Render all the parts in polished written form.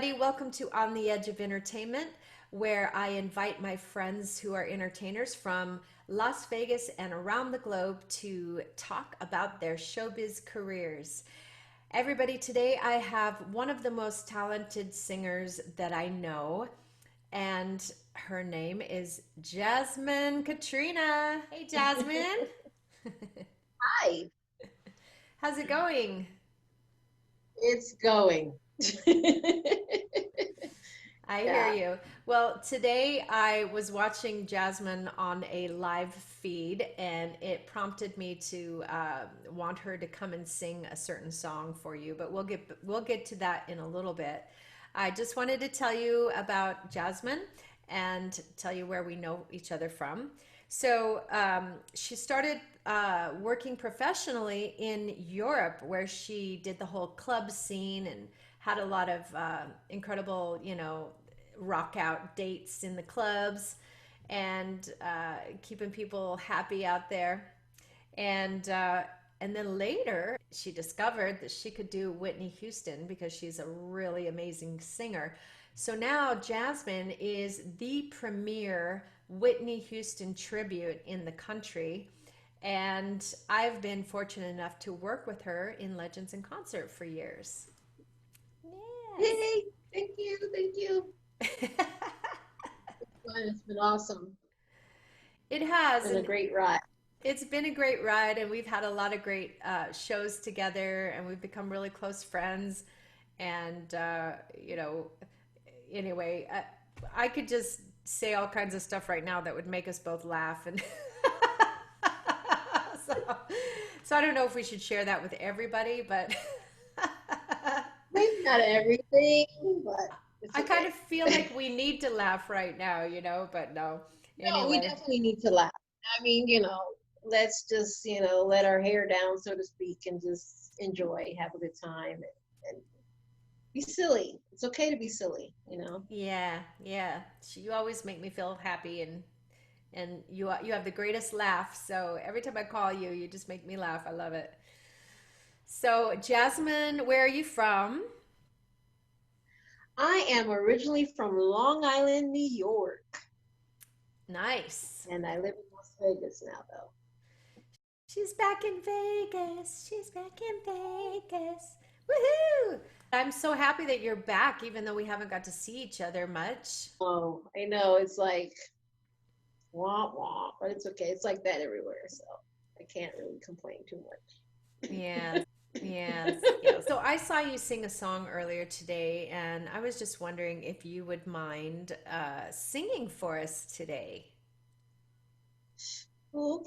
everybody. Welcome to On the Edge of Entertainment, where I invite my friends who are entertainers from Las Vegas and around the globe to talk about their showbiz careers. Everybody, today I have one of the most talented singers that I know, and her name is Jazmine Katrina. Hey, Jazmine. Hi, How's it going? it's going. I hear Yeah. you. Well, today I was watching Jasmine on a live feed, and it prompted me to want her to come and sing a certain song for you. But we'll get to that in a little bit. I just wanted to tell you about Jasmine and tell you where we know each other from. So she started working professionally in Europe, where she did the whole club scene and had a lot of incredible, rock out dates in the clubs and keeping people happy out there. And then later, she discovered that she could do Whitney Houston because she's a really amazing singer. So now Jasmine is the premier Whitney Houston tribute in the country. And I've been fortunate enough to work with her in Legends in Concert for years. Yes. Hey, thank you, thank you. It's been awesome. It It's has, been a and great ride. it's been a great ride, and we've had a lot of great shows together, and we've become really close friends. And anyway, I could just say all kinds of stuff right now that would make us both laugh, and so, so I don't know if we should share that with everybody, but Maybe not everything, but it's I kind okay. of feel like we need to laugh right now, but no. No, we Anyway. definitely need to laugh. I mean, let's just, let our hair down, so to speak, and just enjoy, have a good time, and be silly. It's okay to be silly. Yeah, yeah. You always make me feel happy, and you have the greatest laugh. So every time I call you, you just make me laugh. I love it. So Jasmine, where are you from? I am originally from Long Island, New York, Nice. and I live in Las Vegas now, though. She's back in Vegas. She's back in Vegas. Woohoo! I'm so happy that you're back, even though we haven't got to see each other much. Oh, I know. It's like wah wah, but it's okay. It's like that everywhere, so I can't really complain too much. Yes, yes, yes. So I saw you sing a song earlier today, and I was just wondering if you would mind singing for us today. All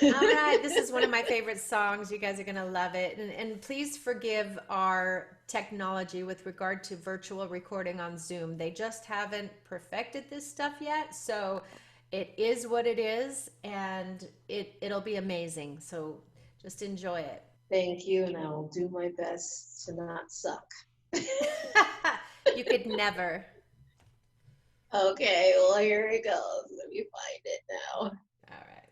right, this Okay. is one of my favorite songs. You guys are going to love it. And please forgive our technology with regard to virtual recording on Zoom. They just haven't perfected this stuff yet. So it is what it is, and it'll be amazing. So just enjoy it. Thank you, and I will do my best to not suck. You could never. Okay, well, here it goes. Let me find it now. All right.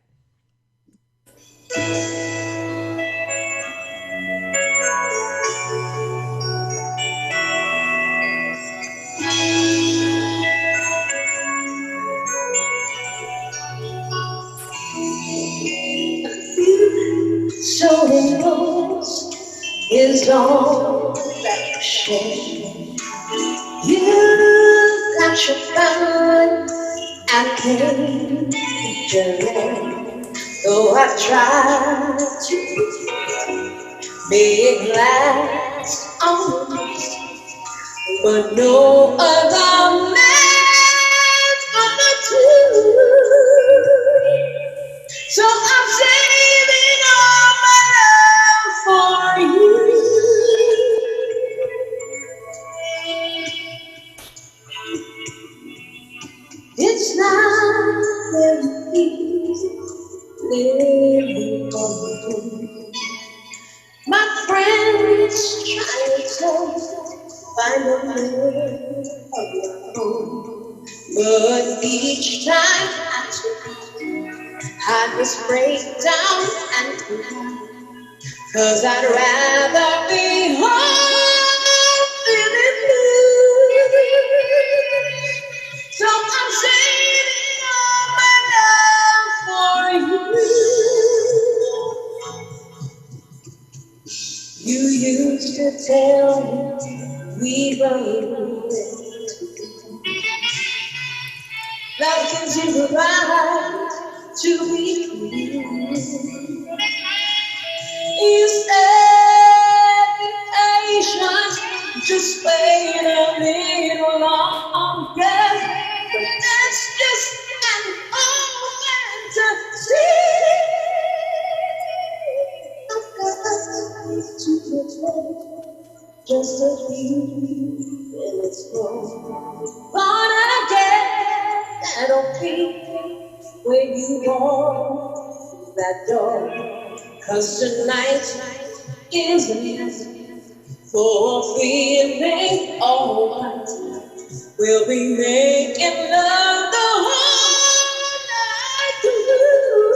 So it knows is all that you share. You got your fun and came journey. Though I tried to make it last on, but no other man's gonna do. So I'm saving all my love for you. It's not very easy living alone. My friends try to tell me find a man of your own, but each time I just break down and cry, 'cause I'd rather be home than in blue. I'm saving all my love for you. You used to tell me we were love can take a right to be free. You said be patient, just wait a little longer. But that's just an old fantasy. I've got to pretend just a few minutes more. Born again, that'll be when you walk that door. 'Cause tonight is the night for feeling alright. We'll be making love the whole night through.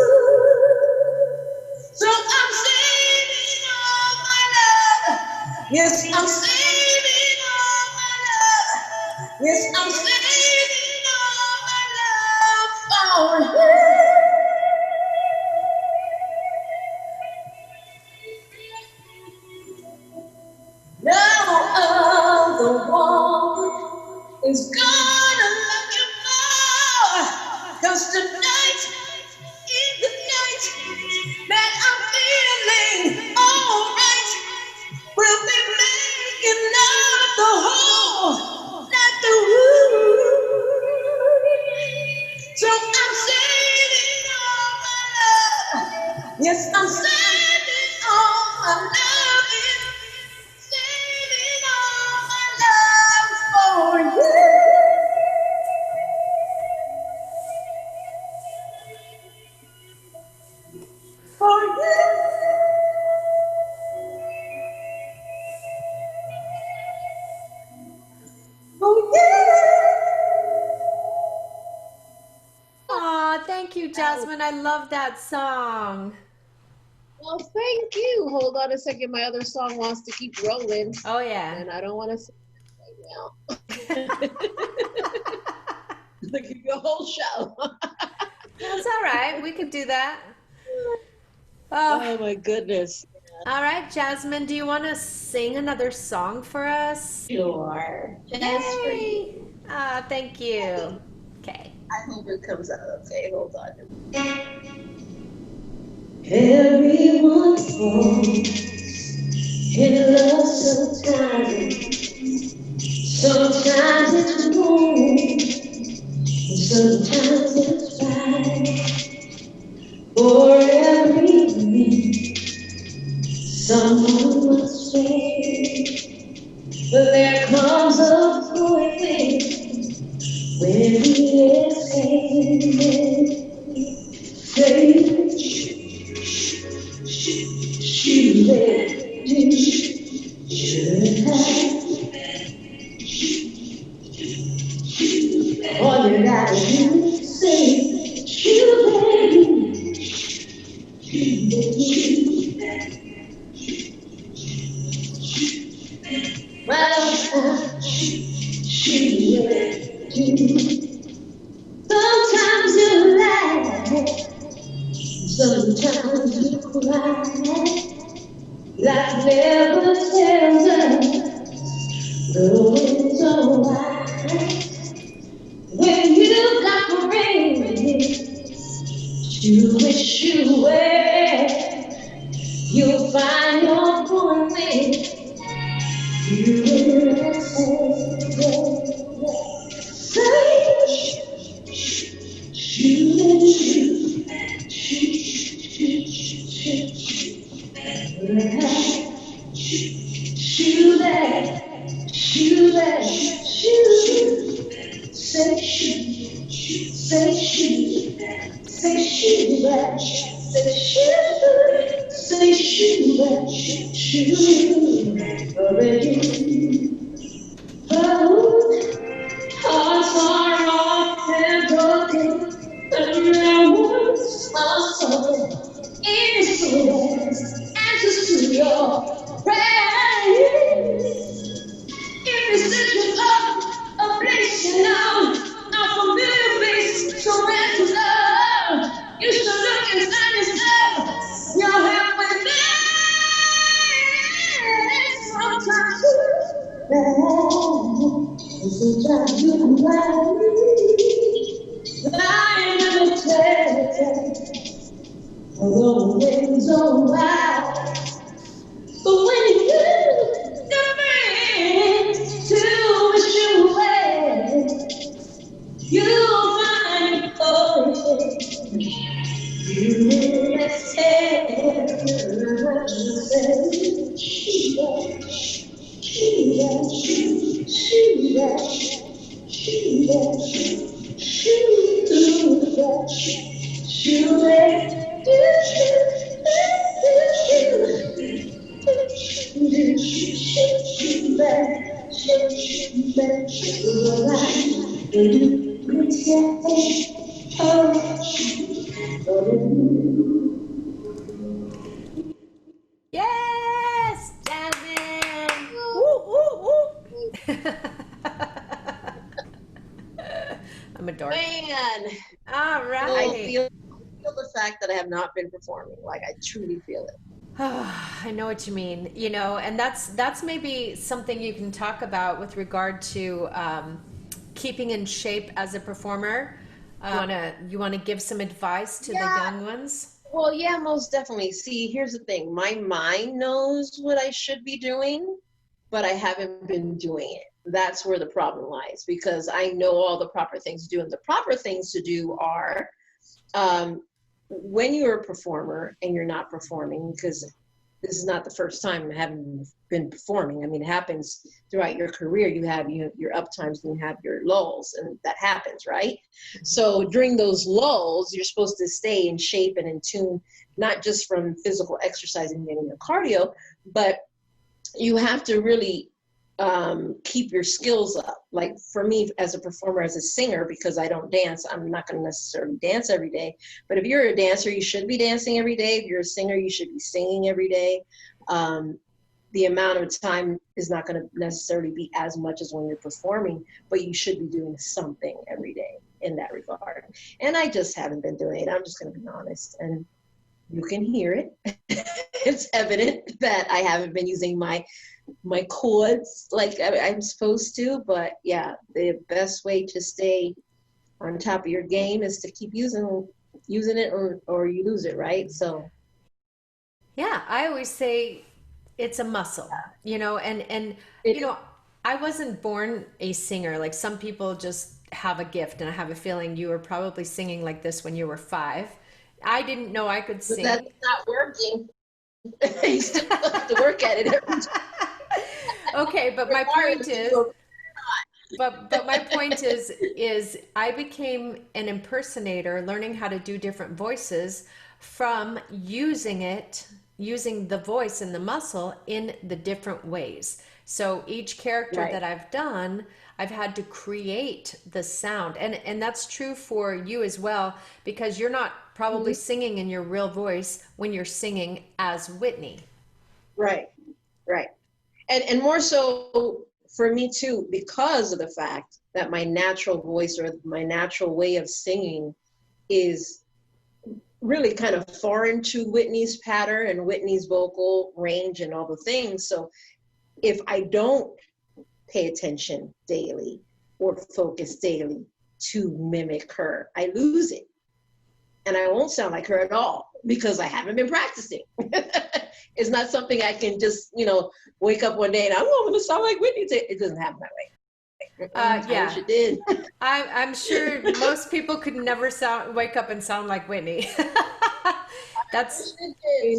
So I'm saving all my love. Yes, I'm saving all my love. Yes, I'm saving all my love for you. Now the one is gonna love you more. 'Cause tonight is the night that I'm feeling alright. We'll be making love the whole night through. So I'm saving all my love. Yes, I'm saving all my loving. Saving all my love for you. For you. For you. Aw, thank you, Jasmine. I love that song. Well, thank you. Hold on a second. My other song wants to keep rolling, Oh, yeah. and I don't want to sing it right now. Look at your whole show. That's all right. We could do that. Oh Oh, my goodness. all right, Jasmine, do you want to sing another song for us? Sure. Just for you. Yay! Ah, thank you. Okay. I hope it comes out okay. Hold on. Everyone falls in love sometimes. Sometimes it's wrong, sometimes it's right. For every need, someone must stay. But there comes a point when we escape. Say, shoot it, should have. All you gotta do is say, shoot it. Well, shoot it. Sometimes you laugh, sometimes you cry. Life never tells us the wind's alright. When you got the rain, you wish you were. You'll find your own way. You will say, shoot and shoot, shoot, shoot, shoot, shoot that, shoot that, shoot. Say shoot, say shoot, say shoot that, say shoot, say shoot that, shoot. Hearts are often broken, and their wounds are sore. Answers to your prayers. If you search for a place you know, not familiar Although the winds don't wild, but when you got a friend to wish you well, you'll find oh, you let's Yes, Jasmine. Woo, woo, woo. I'm a dork. Man, All I right. feel the fact that I have not been performing. Like I truly feel it. I know what you mean, and that's maybe something you can talk about with regard to keeping in shape as a performer. You wanna give some advice to the Yeah, young ones? well, yeah, most definitely. See, here's the thing. My mind knows what I should be doing, but I haven't been doing it. That's where the problem lies because I know all the proper things to do. And the proper things to do are um, when you're a performer and you're not performing, because this is not the first time I haven't been performing. I mean, it happens throughout your career. You have your up times and you have your lulls, and that happens, right? So during those lulls, you're supposed to stay in shape and in tune, not just from physical exercise and getting your cardio, but you have to really keep your skills up. Like for me, as a performer, as a singer, because I don't dance, I'm not going to necessarily dance every day. But if you're a dancer, you should be dancing every day. If you're a singer, you should be singing every day. Um, the amount of time is not going to necessarily be as much as when you're performing, but you should be doing something every day in that regard. And I just haven't been doing it. I'm just going to be honest. And you can hear it. It's evident that I haven't been using my chords like I'm supposed to. But yeah, the best way to stay on top of your game is to keep using it, or you lose it, right? So Yeah, I always say it's a muscle, and it you know, I wasn't born a singer. Like some people just have a gift, and I have a feeling you were probably singing like this when you were 5. I didn't know I could but that's sing. not working. You still have to work at it every time, Okay, but my point regardless is, but my point is I became an impersonator, learning how to do different voices from using the voice and the muscle in the different ways. So each character right. that I've done, I've had to create the sound. And that's true for you as well, because you're not probably Mhm. singing in your real voice when you're singing as Whitney. Right, right. And more so for me too, because of the fact that my natural voice or my natural way of singing is really kind of foreign to Whitney's pattern and Whitney's vocal range and all the things. So if I don't pay attention daily or focus daily to mimic her, I lose it. And I won't sound like her at all because I haven't been practicing. It's not something I can just, wake up one day and I'm going to sound like Whitney. It doesn't happen that way. I wish Yeah, it did. I'm sure most people could never wake up and sound like Whitney. That's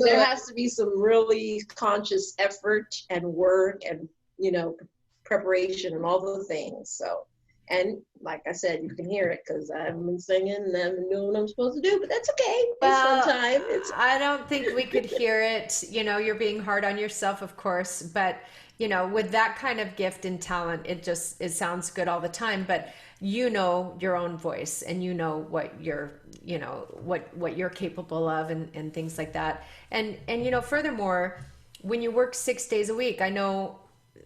There has to be some really conscious effort and work and you know preparation and all the things. So, and like I said, you can hear it because I've been singing and I've been doing what I'm supposed to do. But that's okay. It's fun well, time. It's I don't think we could hear it. You're being hard on yourself, of course, but with that kind of gift and talent, it sounds good all the time, but your own voice and what you're capable of and things like that. And furthermore, when you work 6 days a week, I know,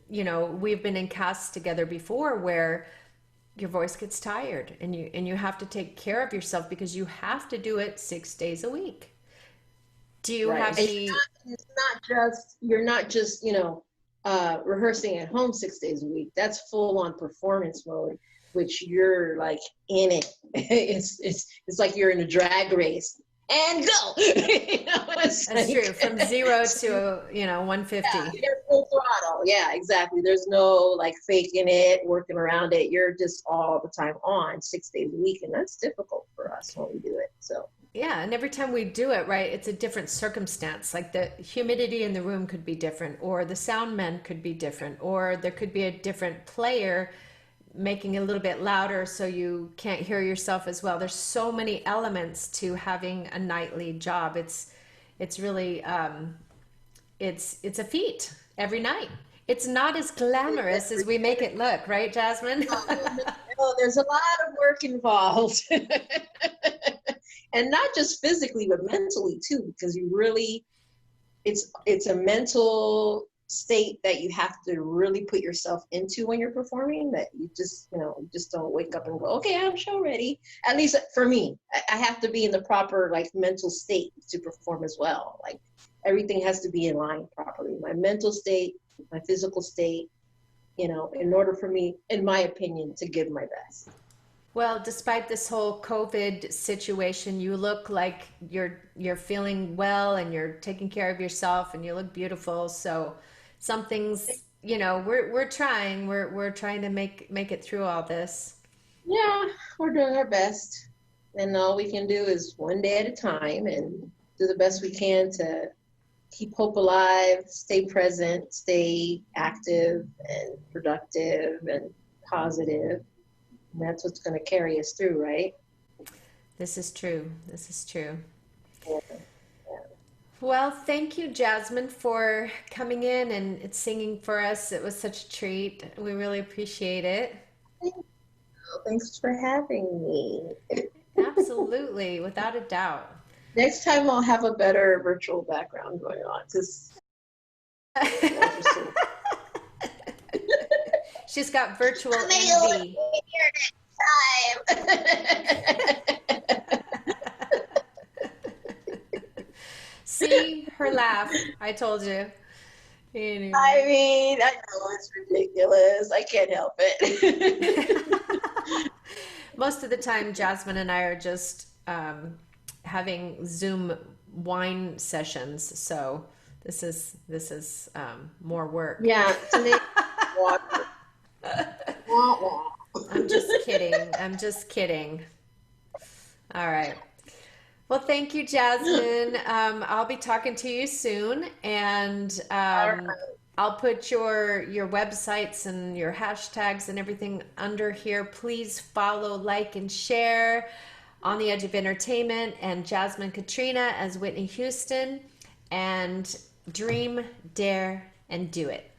we've been in casts together before where your voice gets tired and you have to take care of yourself because you have to do it 6 days a week. Do you right. have And the it's not just you're not just rehearsing at home 6 days a week, that's full on performance mode, which you're like in it. It's like you're in a drag race and go. You know, it's That's true. From like, zero so to, 150. you're full throttle. Yeah, exactly. There's no like faking it, working around it. You're just all the time on 6 days a week, and that's difficult for us when we do it. So Yeah, and every time we do it, right, it's a different circumstance. Like the humidity in the room could be different, or the sound men could be different, or there could be a different player making it a little bit louder so you can't hear yourself as well. There's so many elements to having a nightly job. It's really it's a feat every night. It's not as glamorous as we make it look, right, Jasmine? no, there's a lot of work involved. And not just physically, but mentally too, because you really, it's a mental state that you have to really put yourself into when you're performing, that you just, just don't wake up and go, okay, I'm show ready. At least for me, I have to be in the proper like mental state to perform as well. Like everything has to be in line properly. My mental state, my physical state, in order for me, in my opinion, to give my best. Well, despite this whole COVID situation, you look like you're feeling well and you're taking care of yourself and you look beautiful. So something's, we're trying. We're trying to make it through all this. Yeah, we're doing our best. And all we can do is one day at a time and do the best we can to keep hope alive, stay present, stay active and productive and positive. And that's what's going to carry us through, right? This is true. This is true. Yeah. Well, thank you, Jasmine, for coming in and singing for us. It was such a treat. We really appreciate it. Thanks for having me. Absolutely, without a doubt. Next time I'll have a better virtual background going on. Just She's got virtual maybe envy. here next time. See her laugh. I told you. Anyway. I mean, I know it's ridiculous. I can't help it. Most of the time, Jasmine and I are just having Zoom wine sessions. So this is more work. Yeah, to make water. Wah, wah. I'm just kidding. I'm just kidding. All right. Well, thank you, Jasmine. I'll be talking to you soon, and All right. I'll put your websites and your hashtags and everything under here. Please follow, like, and share On the Edge of Entertainment and Jazmine Katrina as Whitney Houston, and dream, dare, and do it.